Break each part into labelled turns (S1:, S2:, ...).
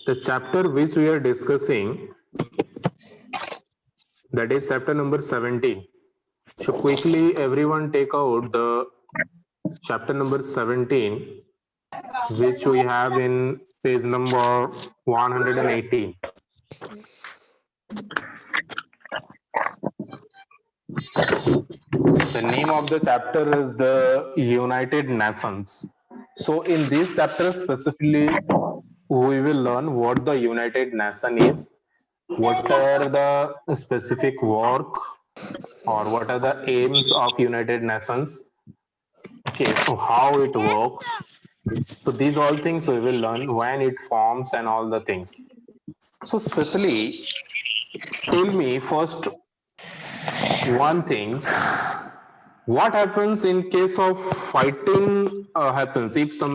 S1: The chapter which we are discussing, that is chapter number 17. So quickly everyone take out the chapter number 17, which we have in page number 118. The name of the chapter is the United Nations. So in this chapter specifically, we will learn what the United Nation is, what are the specific work or what are the aims of United Nations. Okay, so how it works. So these all things we will learn, when it forms and all the things. So especially, tell me first one things. What happens in case of fighting happens if some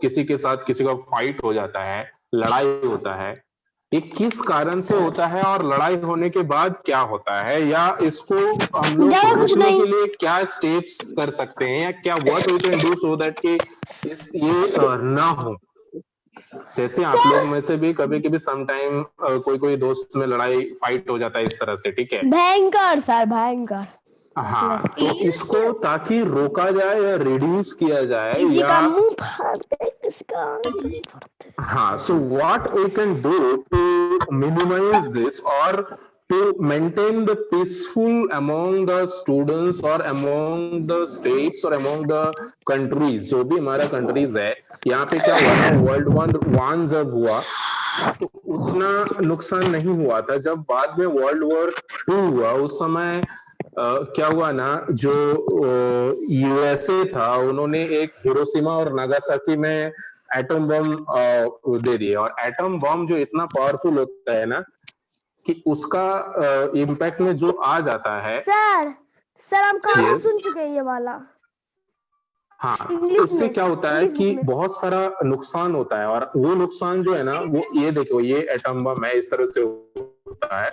S1: किसी के साथ किसी का fight हो जाता है, लड़ाई होता है, ये किस कारण से होता है और लड़ाई होने के बाद क्या होता है, या इसको हम लोग रोकने के लिए क्या स्टेप्स कर सकते हैं, या क्या what we can do so that कि ये ना हो. जैसे आप लोग में से भी कभी कभी समटाइम कोई दोस्त में लड़ाई फाइट हो जाता है इस तरह से, ठीक है,
S2: भयंकर सर, भयंकर.
S1: हाँ, तो इसको ताकि रोका जाए या रिड्यूस किया जाए, या हाँ, so what we can do to minimize this or to maintain the peaceful among the students or among the states or among the countries, जो भी हमारा countries है, यहाँ पे क्या हुआ ना, वर्ल्ड वॉर जब हुआ तो उतना नुकसान नहीं हुआ था. जब बाद में वर्ल्ड वॉर 2 हुआ उस समय क्या हुआ ना, जो यूएसए था उन्होंने एक हिरोशिमा और नागासाकी में एटम बम दे दिए, और एटम बम जो इतना पावरफुल होता है ना कि उसका इम्पैक्ट में जो आ जाता है.
S2: सर हम कहानी सुन चुके हैं ये वाला.
S1: हाँ, उससे क्या होता है कि बहुत सारा नुकसान होता है, और वो नुकसान जो है ना, वो ये देखो, ये एटम बम है, इस तरह से होता है,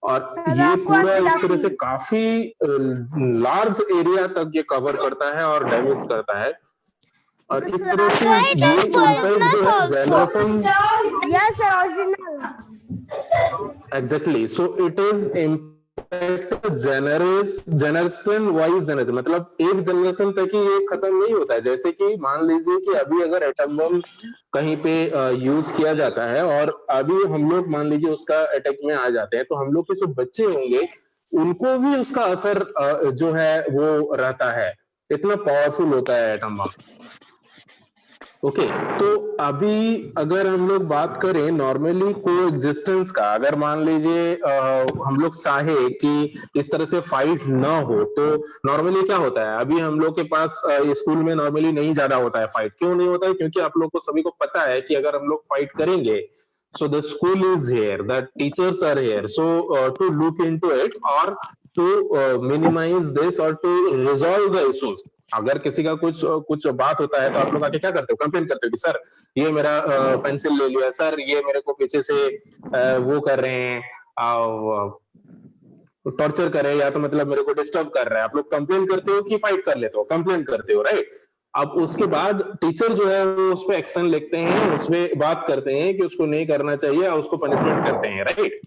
S1: और ये पूरा इस तरह से काफी लार्ज एरिया तक ये कवर करता है और डैमेज करता है, और इस तरह से ये इम्पैक्ट जो है generation.
S2: Yes sir, original.
S1: Exactly, so it is impact generation wise generation, मतलब एक जनरेशन तक ही ये खत्म नहीं होता है. जैसे कि मान लीजिए कि अभी अगर एटम बम कहीं पे यूज किया जाता है और अभी हम लोग मान लीजिए उसका अटैक में आ जाते हैं, तो हम लोग के जो बच्चे होंगे उनको भी उसका असर जो है वो रहता है. इतना पावरफुल होता है एटम बम. ओके, तो अभी अगर हम लोग बात करें नॉर्मली को एग्जिस्टेंस का, अगर मान लीजिए हम लोग चाहे कि इस तरह से फाइट ना हो, तो नॉर्मली क्या होता है, अभी हम लोग के पास स्कूल में नॉर्मली नहीं ज्यादा होता है फाइट. क्यों नहीं होता है? क्योंकि आप लोग को सभी को पता है कि अगर हम लोग फाइट करेंगे, so the school is here, the teachers are here, so to look into it or to minimize this or to resolve the issues. अगर किसी का कुछ बात होता है तो आप लोग आके क्या करते हो, कंप्लेन करते हो कि सर ये मेरा पेंसिल ले लिया, सर ये मेरे को पीछे से वो कर रहे हैं, टॉर्चर कर रहे हैं, या तो मतलब मेरे को डिस्टर्ब कर रहा है. आप लोग कंप्लेन करते हो कि फाइट कर लेते हो? कंप्लेन करते हो, राइट. अब उसके बाद टीचर जो है वो उस पर एक्शन लेते हैं, उस पर बात करते हैं कि उसको नहीं करना चाहिए और उसको पनिशमेंट करते हैं, राइट.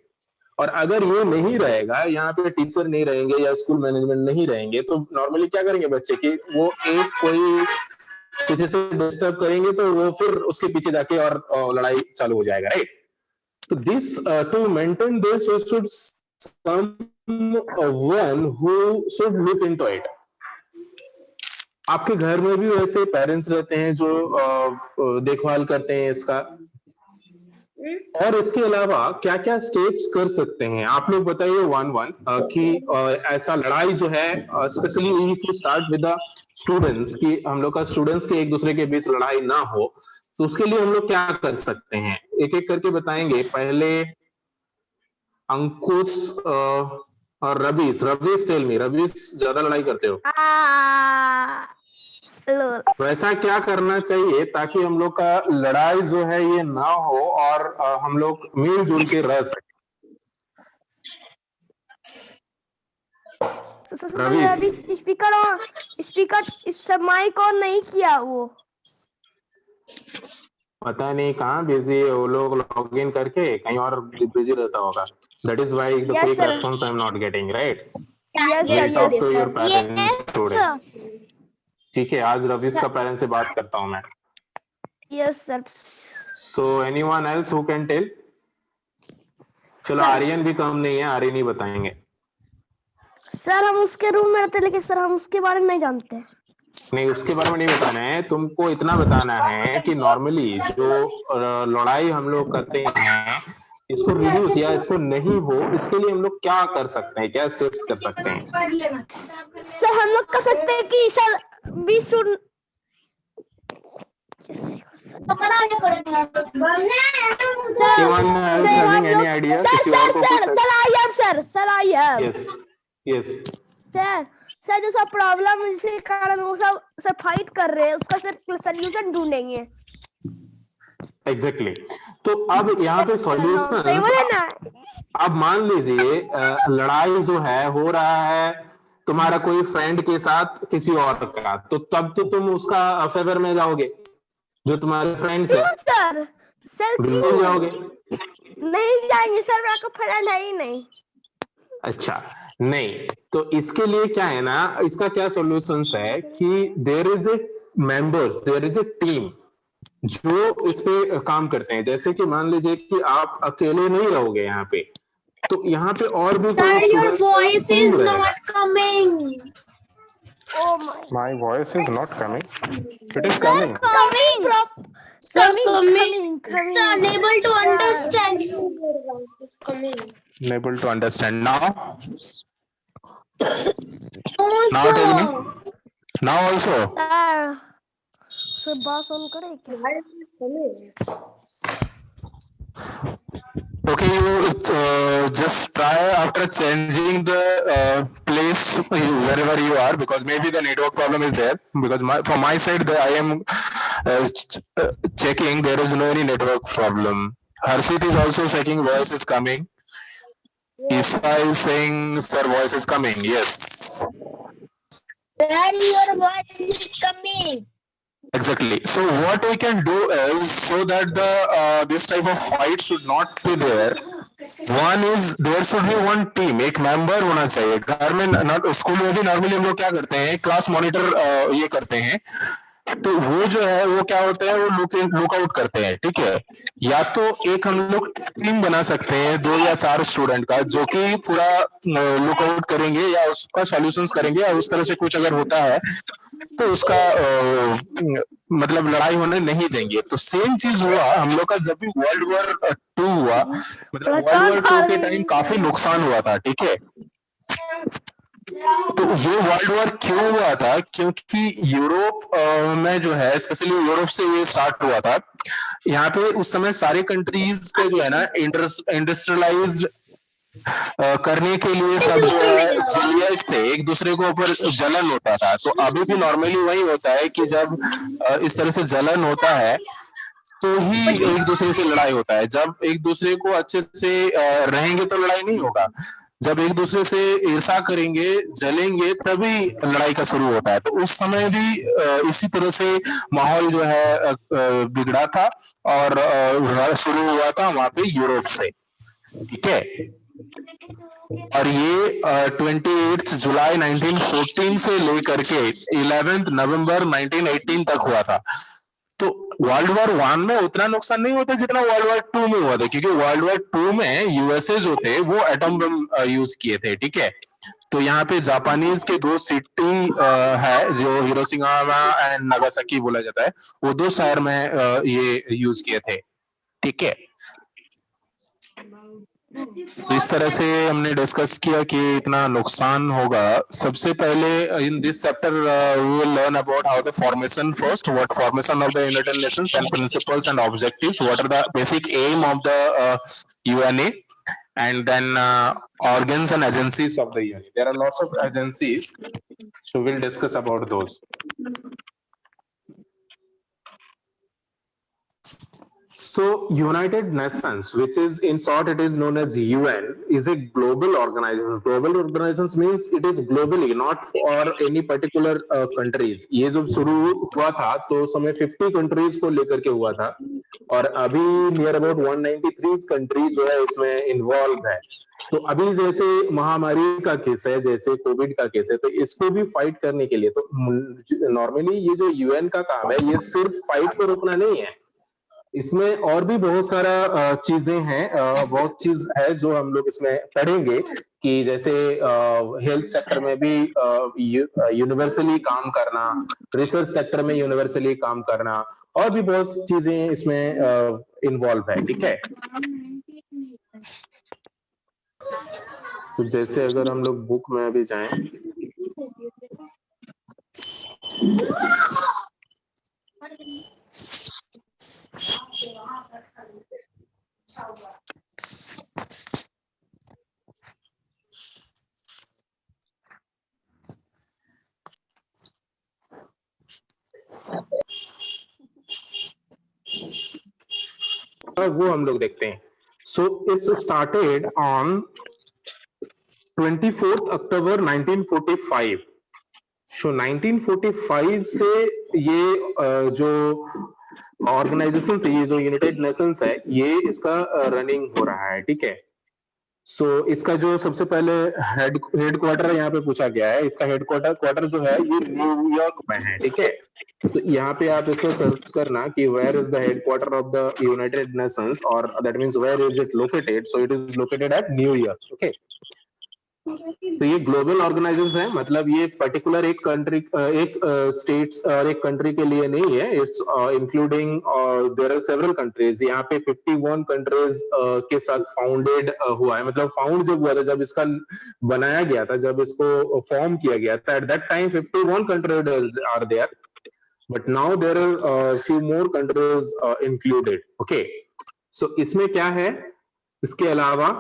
S1: और अगर ये नहीं रहेगा, यहाँ पे टीचर नहीं रहेंगे या स्कूल मैनेजमेंट नहीं रहेंगे, तो नॉर्मली क्या करेंगे बच्चे कि वो एक कोई पीछे से डिस्टर्ब करेंगे तो वो फिर उसके पीछे जाके और लड़ाई चालू हो जाएगा, राइट. तो this to maintain this we should someone who should look into it. आपके घर में भी वैसे पेरेंट्स रहते हैं जो देखभाल करते हैं इसका, और इसके अलावा क्या क्या स्टेप्स कर सकते हैं आप लोग बताइए वन वन, कि ऐसा लड़ाई जो है, specially if you start with the students, कि हम लोग का स्टूडेंट्स के एक दूसरे के बीच लड़ाई ना हो, तो उसके लिए हम लोग क्या कर सकते हैं, एक एक करके बताएंगे. पहले अंकुश और रवीश. टेल मी, रवीश ज्यादा लड़ाई करते हो? वैसा क्या करना चाहिए ताकि हम लोग का लड़ाई जो है ये ना हो और हम लोग मिलजुल के रह सके?
S2: रवीश स्पीकर इस माइक ऑन नहीं किया वो.
S1: पता नहीं कहाँ बिजी है वो लोग, लॉग इन करके कहीं और बिजी रहता होगा. That is why the
S2: Yes,
S1: quick
S2: sir.
S1: response I am not getting, right?
S2: Yes, sir.
S1: We'll talk
S2: Yes,
S1: to your
S2: sir.
S1: parents today.
S2: Yes.
S1: ठीक है, आज रवीश का पेरेंट्स से बात करता हूँ मैं.
S2: Yes, sir.
S1: So anyone else who can tell? चलो
S2: Sir.
S1: आर्यन भी कम नहीं है, आर्यन ही बताएंगे.
S2: सर हम उसके रूम में रहते, लेकिन सर हम उसके बारे में नहीं जानते.
S1: नहीं, उसके बारे में नहीं बताना है, तुमको इतना बताना है कि नॉर्मली जो लड़ाई हम लोग करते हैं, इसको रिड्यूस या इसको नहीं हो, इसके लिए हम लोग क्या कर सकते हैं, क्या स्टेप्स कर सकते हैं?
S2: सर हम लोग कर सकते हैं कि sir we should
S1: Anyone else having any idea? किसी और को कुछ?
S2: Sir I am sir I am.
S1: Yes, yes.
S2: Sir जो सब प्रॉब्लम इसी कारण वो सब फाइट कर रहे हैं, उसका सर सोल्यूशन ढूंढेंगे.
S1: Exactly. तो अब यहाँ पे सॉल्यूशन,
S2: सही बोले ना.
S1: अब मान लीजिए लड़ाई जो है हो रहा है तुम्हारा कोई फ्रेंड के साथ किसी और का, तो तब तो तुम उसका फेवर में जाओगे, जो तुम्हारे फ्रेंड्स है.
S2: सर
S1: बिल्कुल जाओगे.
S2: नहीं जाएंगे सर, मेरा को फ्रेंड है ही नहीं.
S1: अच्छा, नहीं तो इसके लिए क्या है ना, इसका क्या सॉल्यूशन है कि there is a members, there is a team जो इस पे काम करते हैं. जैसे कि मान लीजिए कि आप अकेले नहीं रहोगे यहाँ पे, तो यहाँ पे और भी कोई
S3: Your voice is not coming.
S2: Oh
S1: My voice is not coming. It is coming.
S2: coming.
S3: Sir,
S2: coming.
S3: Sir, unable to understand you.
S1: Unable to understand now.
S3: No,
S1: Now tell me. Now also.
S2: Sir बात on करे क्या?
S1: Okay, you just try after changing the place wherever you are, because maybe the network problem is there. Because from my side, I am checking, there is no any network problem. Harshit is also checking, voice is coming. Isa is saying, sir, voice is coming. Yes.
S3: Daddy, your voice is coming.
S1: Exactly. So what we can do is, so that the this type of fight should not be there. One is there should be one team, एक member होना चाहिए. घर में school में भी normally हम लोग क्या करते हैं, क्लास मॉनिटर ये करते हैं, तो वो जो है वो क्या होता है, वो लुकआउट करते हैं. ठीक है, या तो एक हम लोग टीम बना सकते हैं 2 या 4 स्टूडेंट का, जो कि पूरा लुकआउट करेंगे या उसका सॉल्यूशंस करेंगे, या उस तरह से कुछ अगर होता है तो उसका मतलब लड़ाई होने नहीं देंगे. तो सेम चीज हुआ हम लोग का जब भी वर्ल्ड वॉर 2 हुआ, मतलब वर्ल्ड वॉर 2 के टाइम काफी नुकसान हुआ था. ठीक है, तो ये वर्ल्ड वॉर क्यों हुआ था, क्योंकि यूरोप में जो है, स्पेशली यूरोप से ये स्टार्ट हुआ था. यहाँ पे उस समय सारे कंट्रीज के जो है ना इंडस्ट्रियलाइज्ड करने के लिए सब जो है जेलियर्स थे, एक दूसरे को ऊपर जलन होता था. तो अभी भी नॉर्मली वही होता है कि जब इस तरह से जलन होता है तो ही एक दूसरे से लड़ाई होता है. जब एक दूसरे को अच्छे से रहेंगे तो लड़ाई नहीं होगा, जब एक दूसरे से ईर्षा करेंगे, जलेंगे, तभी लड़ाई का शुरू होता है. तो उस समय भी इसी तरह से माहौल जो है बिगड़ा था और शुरू हुआ था वहां पे यूरोप से. ठीक है, और ये 28 जुलाई 1914 से लेकर के 11 नवंबर 1918 तक हुआ था. तो वर्ल्ड वॉर 1 में उतना नुकसान नहीं होता जितना वर्ल्ड वॉर 2 में हुआ था, क्योंकि वर्ल्ड वॉर 2 में यूएसए जो थे वो एटम बम यूज किए थे. ठीक है, तो यहाँ पे जापानीज के 2 सिटी है जो हिरोशिमा एंड नागासाकी बोला जाता है, वो 2 शहर में ये यूज किए थे. ठीक है, तो इस तरह से हमने डिस्कस किया कि इतना नुकसान होगा. सबसे पहले in this chapter we will learn about how the formation first, what formation of the United Nations, then principles and objectives, what are the basic aim of the UNA, and then organs and agencies of the UN. There are lots of agencies, so we'll discuss about those. So United Nations, which is in short it is known as UN, is a global organization. Global organizations means it is globally, not for any particular countries. ये जब शुरू हुआ था तो समय 50 countries को लेकर के हुआ था और अभी नियर अबाउट 193 कंट्रीज जो है इसमें इन्वॉल्व है। तो अभी जैसे महामारी का केस है, जैसे कोविड का केस है, तो इसको भी फाइट करने के लिए तो नॉर्मली ये जो यूएन का काम है ये सिर्फ फाइट को रोकना नहीं है, इसमें और भी बहुत सारा चीजें हैं, बहुत चीज है जो हम लोग इसमें पढ़ेंगे कि जैसे हेल्थ सेक्टर में भी यूनिवर्सली काम करना, रिसर्च सेक्टर में यूनिवर्सली काम करना और भी बहुत चीजें इसमें इन्वॉल्व है। ठीक है, तो जैसे अगर हम लोग बुक में अभी जाएं वो हम लोग देखते हैं। सो इट्स स्टार्टेड ऑन 24 अक्टूबर 1945। सो 1945 से ये जो ऑर्गेनाइजेशन है, ये जो यूनाइटेड नेशंस है, ये इसका रनिंग हो रहा है। ठीक है, सो इसका जो सबसे पहले हेडक्वार्टर यहाँ पे पूछा गया है, इसका हेडक्वार्टर जो है ये न्यूयॉर्क में है। ठीक है, तो यहाँ पे आप इसको सर्च करना कि where is the headquarter of the United Nations, और that means where is it located. So it is located at न्यूयॉर्क। ओके, तो ये ग्लोबल ऑर्गेनाइजेशन है, मतलब ये पर्टिकुलर एक कंट्री, एक स्टेट्स और एक कंट्री के लिए नहीं है, it's including there are several countries. यहाँ पे 51 कंट्रीज के साथ फाउंडेड हुआ है, मतलब फाउंड जब हुआ था, जब इसका बनाया गया था, जब इसको फॉर्म किया गया था, at that time 51 countries are there, but now there are few more countries included. Okay, so इसमें क्या है, इसके अलावा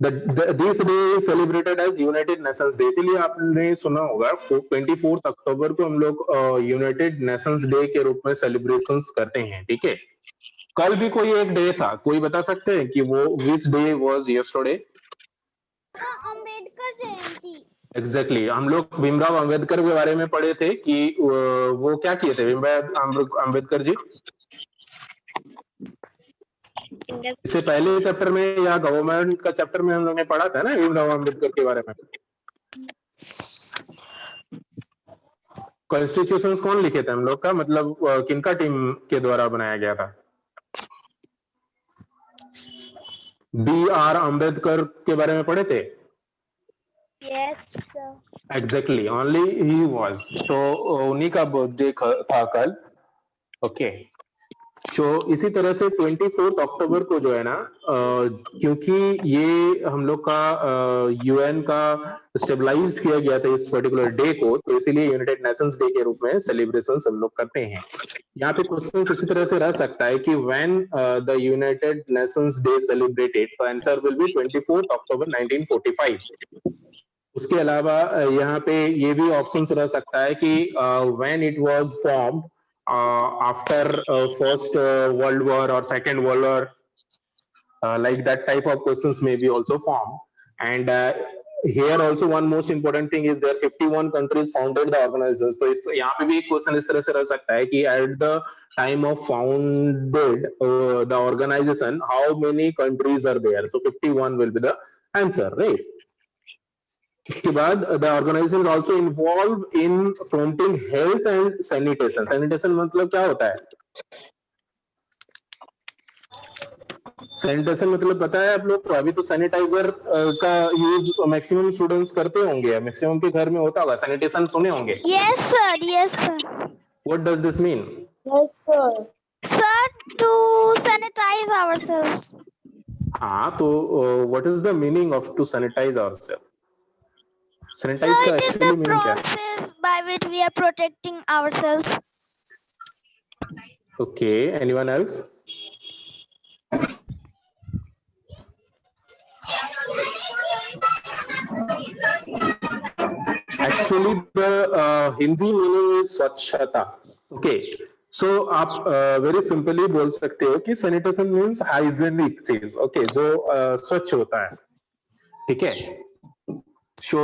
S1: this day is celebrated as United Nations Day। इसीलिए आपने सुना होगा 24 अक्टूबर को हम लोग यूनाइटेड नेशंस डे के रूप में सेलिब्रेशंस करते हैं। ठीक है, कल भी कोई एक डे था, कोई बता सकते हैं कि वो which day was yesterday?
S2: Ambedkar Jayanti.
S1: Exactly, हम लोग भीमराव अंबेडकर के बारे में पढ़े थे कि वो क्या किए थे भीमराव अंबेडकर जी। इससे पहले चैप्टर में या गवर्नमेंट का चैप्टर में हम लोग ने पढ़ा था ना भीमराव अम्बेडकर के बारे में। कॉन्स्टिट्यूशंस कौन लिखे थे हम लोग का, मतलब किनका टीम के द्वारा बनाया गया था? B.R. अम्बेडकर के बारे में पढ़े थे?
S2: Yes sir.
S1: Exactly, only he was, तो उन्हीं का बर्थडे था कल। ओके, तो इसी तरह से 24 अक्टूबर को जो है ना, क्योंकि ये हम लोग का यूएन का स्टेबलाइज्ड किया गया था इस पर्टिकुलर डे को, तो इसीलिए यूनाइटेड नेशंस डे के रूप में सेलिब्रेशन हम लोग करते हैं। यहाँ पे क्वेश्चन इसी तरह से रह सकता है कि when the United Nations day celebrated, तो आंसर विल बी 24 अक्टूबर 1945। उसके अलावा यहाँ पे ये भी ऑप्शन रह सकता है कि when it was formed after first world war or second world war, like that type of questions may be also formed. And here also one most important thing is there 51 countries founded the organizations. तो इस यहाँ पे भी एक question इस तरह से रह सकता है कि at the time of founded the organization, how many countries are there? So 51 will be the answer, right? इसके बाद the organisation also involve in prompting health and sanitation. Sanitation मतलब क्या होता है? सैनिटेशन मतलब पता है आप लोग को? अभी तो सैनिटाइजर का यूज मैक्सिमम स्टूडेंट्स करते होंगे, मैक्सिमम के घर में होता होगा, सैनिटेशन सुने होंगे।
S2: Yes sir, yes sir.
S1: What does this mean?
S3: Yes, sir.
S2: Sir, to sanitize ourselves.
S1: हाँ, तो what is the meaning of to sanitize ourself? Sanitize
S2: Sir,
S1: का
S2: it is
S1: actually
S2: the
S1: meaning क्या है?
S2: process by which we are protecting ourselves.
S1: Okay, anyone else? Actually, the Hindi meaning is स्वच्छता. Okay, सो आप very simply बोल सकते हो कि sanitation means hygienic चीज, ओके, जो स्वच्छ होता है, ठीक है। सो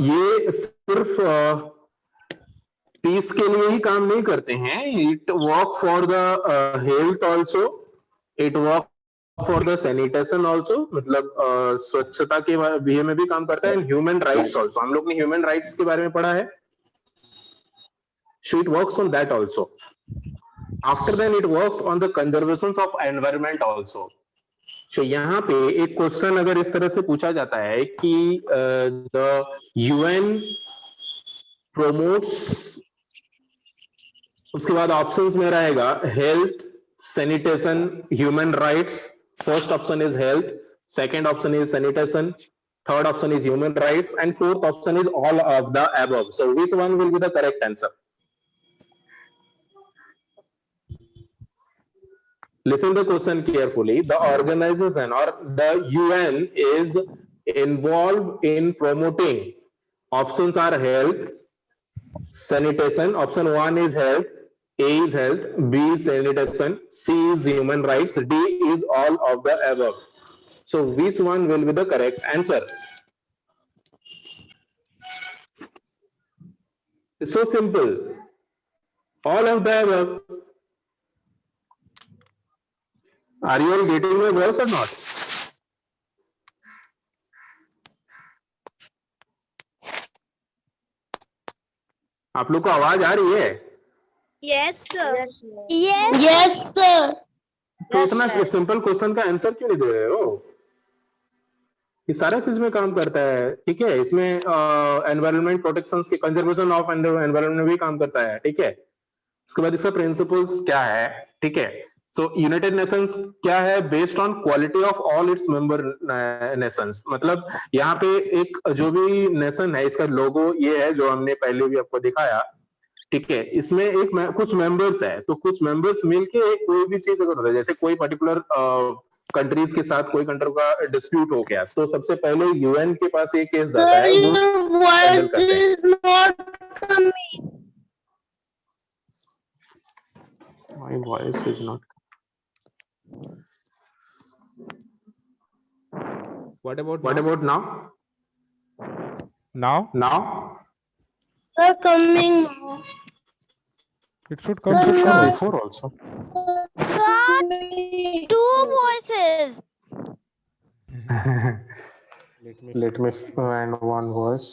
S1: ये सिर्फ पीस के लिए ही काम नहीं करते हैं, it work for the health also, it work for the sanitation also, मतलब स्वच्छता के विषय में भी काम करता है, एंड ह्यूमन राइट्स ऑल्सो। हम लोग ने ह्यूमन राइट्स के बारे में पढ़ा है, so it works on that also. After then it works on the conservation of environment also. तो यहाँ पे एक क्वेश्चन अगर इस तरह से पूछा जाता है कि द यूएन प्रोमोट्स, उसके बाद ऑप्शंस में रहेगा health, sanitation, human rights. First option is health, second option is sanitation, third option is human rights, and fourth option is all of the above. So which one will be the correct answer? Listen the question carefully. The organization or the UN is involved in promoting. Options are health, sanitation. Option 1 is health, A is health, B is sanitation, C is human rights, D is all of the above. So which one will be the correct answer? It's so simple. All of the above. Are you all getting my voice or not? आप लोग को आवाज आ रही है?
S3: Yes, sir.
S2: Yes.
S3: Yes, sir.
S1: तो इतना simple question का answer क्यों नहीं दे रहे हो? ये सारा चीज में काम करता है, ठीक है। इसमें एनवायरमेंट प्रोटेक्शन के, कंजर्वेशन ऑफ एनवायरमेंट में भी काम करता है, ठीक है। इसके बाद इसका प्रिंसिपल्स क्या है, ठीक है। सो यूनाइटेड नेशंस क्या है? Based on quality of all its member Nations. मतलब यहाँ पे एक जो भी नेशन है, इसका लोगो ये है जो हमने पहले भी आपको दिखाया, ठीक है। इसमें एक कुछ मेंबर्स है, तो कुछ मेंबर्स मिलके कोई भी चीज अगर होता है, जैसे कोई पर्टिकुलर कंट्रीज के साथ कोई कंट्री का डिस्प्यूट हो गया, तो सबसे पहले यूएन के पास एक केस जाता है, वो हैंडल करते हैं।
S3: Not coming.
S1: My voice is not.
S4: What about
S1: What about now?
S4: now?
S1: Now?
S3: Sir, coming.
S4: It should come
S1: Before also.
S2: Sir, two voices.
S1: Let me find one voice.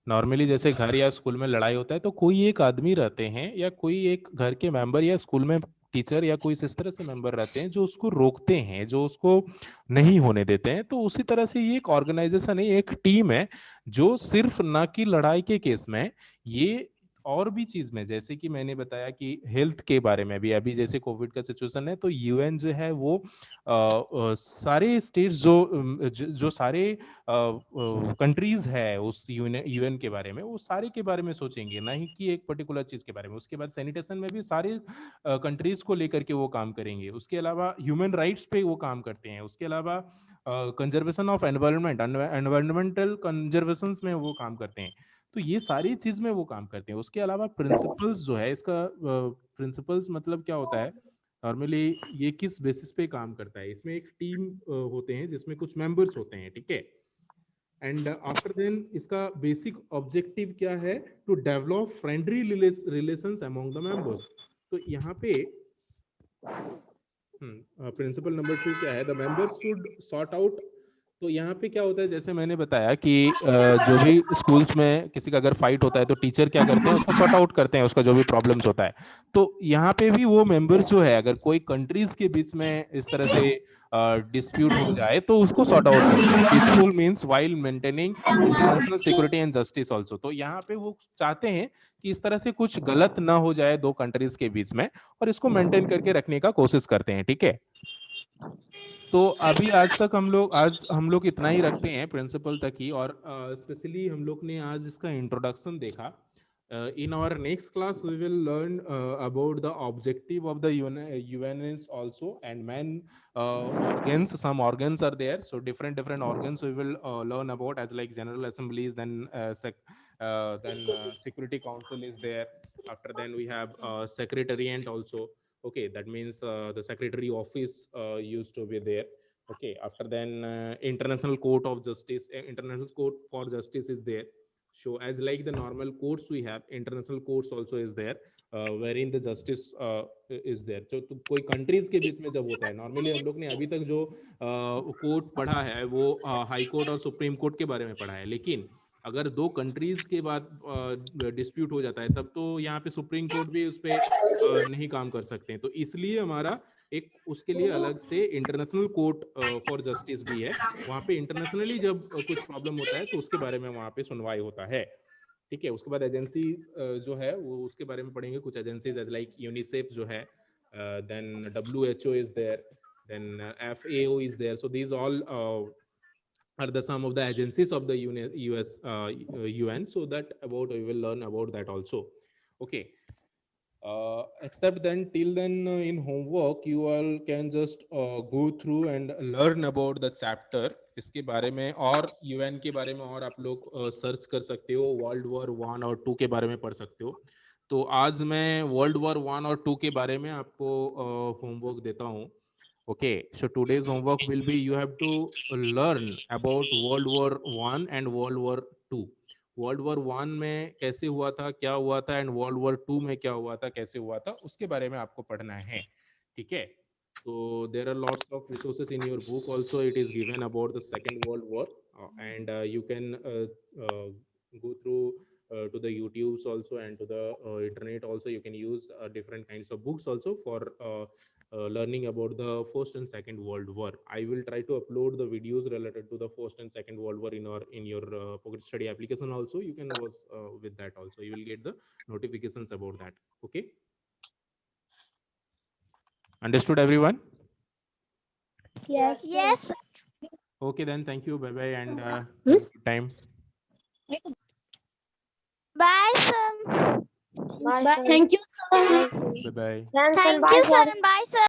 S4: Normally जैसे घर या school में लड़ाई होता है तो कोई एक आदमी रहते हैं या कोई एक घर के मेंबर या स्कूल में टीचर या कोई इस तरह से मेंबर रहते हैं जो उसको रोकते हैं, जो उसको नहीं होने देते हैं। तो उसी तरह से ये एक ऑर्गेनाइजेशन है, एक टीम है जो सिर्फ ना कि लड़ाई के केस में, ये और भी चीज में, जैसे कि मैंने बताया कि हेल्थ के बारे में भी, अभी जैसे कोविड का सिचुएशन है तो यूएन जो है वो सारे स्टेट्स जो सारे कंट्रीज है उस यूएन के बारे में, वो सारे के बारे में सोचेंगे, ना ही कि एक पर्टिकुलर चीज के बारे में। उसके बाद सैनिटेशन में भी सारे कंट्रीज को लेकर के वो काम करेंगे। उसके अलावा ह्यूमन राइट्स पे वो काम करते हैं। उसके अलावा conservation of environment, environmental conservation में वो काम करते हैं। तो ये सारी चीज में वो काम करते हैं। उसके अलावा प्रिंसिपल्स जो है, इसका प्रिंसिपल्स मतलब क्या होता है, नॉर्मली ये किस बेसिस पे काम करता है। इसमें एक टीम होते हैं जिसमें कुछ मेंबर्स होते हैं, ठीक है। एंड आफ्टर देन इसका बेसिक ऑब्जेक्टिव क्या है? To develop friendly relations among the members. तो यहाँ पे प्रिंसिपल नंबर 2 क्या है? The members should sort out. तो यहाँ पे क्या होता है, जैसे मैंने बताया कि जो भी स्कूल्स में किसी का अगर फाइट होता है तो टीचर क्या करते हैं, उसको सॉर्ट आउट करते हैं, उसका जो भी प्रॉब्लम्स होता है। तो यहाँ पे भी वो मेंबर्स जो है, अगर कोई कंट्रीज के बीच में इस तरह से डिस्प्यूट हो जाए तो उसको सॉर्ट आउट करते हैं। Peaceful means while maintaining international security and justice also. तो यहाँ पे वो चाहते हैं कि इस तरह से कुछ गलत ना हो जाए दो कंट्रीज के बीच में, और इसको मेंटेन करके रखने का कोशिश करते हैं, ठीक है। तो अभी आज हम लोग इतना ही रखते हैं, प्रिंसिपल तक ही। और स्पेशली हम लोग ने आज इसका इंट्रोडक्शन देखा। In our next class, we will learn about the objective of the UNS also, and man organs. Some organs are there, so different organs we will learn about, as like General Assemblies, then Security Council is there. After then we have Secretariat also. Okay, that means the Secretary Office used to be there. Okay, after then International Court of Justice, International Court for Justice is there. So as like the normal courts we have, international courts also is there, wherein the justice is there. तो कोई countries के बीच में जब होता है, normally हम लोग ने अभी तक जो कोर्ट पढ़ा है वो हाई कोर्ट और सुप्रीम कोर्ट के बारे में पढ़ा है, लेकिन अगर दो कंट्रीज के बाद डिस्प्यूट हो जाता है तब तो यहाँ पे सुप्रीम कोर्ट भी उस पर नहीं काम कर सकते हैं। तो इसलिए हमारा एक उसके लिए अलग से इंटरनेशनल कोर्ट फॉर जस्टिस भी है। वहाँ पे इंटरनेशनली जब कुछ प्रॉब्लम होता है तो उसके बारे में वहाँ पे सुनवाई होता है। ठीक है, उसके बाद एजेंसी जो है वो उसके बारे में पढ़ेंगे। कुछ एजेंसीज लाइक यूनिसेफ जो है, then WHO is there, then FAO is there. So these all are the some of the agencies of the US UN, so that about we will learn about that also. Okay, except then till then in homework you all can just go through and learn about the chapter। इसके बारे में और UN के बारे में और आप लोग सर्च कर सकते हो, World War 1 और 2 के बारे में पढ़ सकते हो। तो आज मैं World War 1 और 2 के बारे में आपको होमवर्क देता हूँ। Okay, so today's homework will be you have to learn about World War 1 and World War 2। World War 1 में कैसे हुआ था, क्या हुआ था, एंड World War 2 में क्या हुआ था, कैसे हुआ था, उसके बारे में आपको पढ़ना है। ठीक है, so there are lots of resources in your book also, it is given about the Second World War, and you can go through to the YouTubes also and to the internet also. You can use different kinds of books also for learning about the First and Second World War. I will try to upload the videos related to the First and Second World War in your Pocket Study application also. You can watch with that also. You will get the notifications about that. Okay, understood everyone?
S2: Yes.
S4: Okay, then thank you. Bye bye, and have a good time.
S2: Bye, sir.
S3: Thank you, sir.
S4: Bye bye.
S2: Thank you, sir, and bye, sir.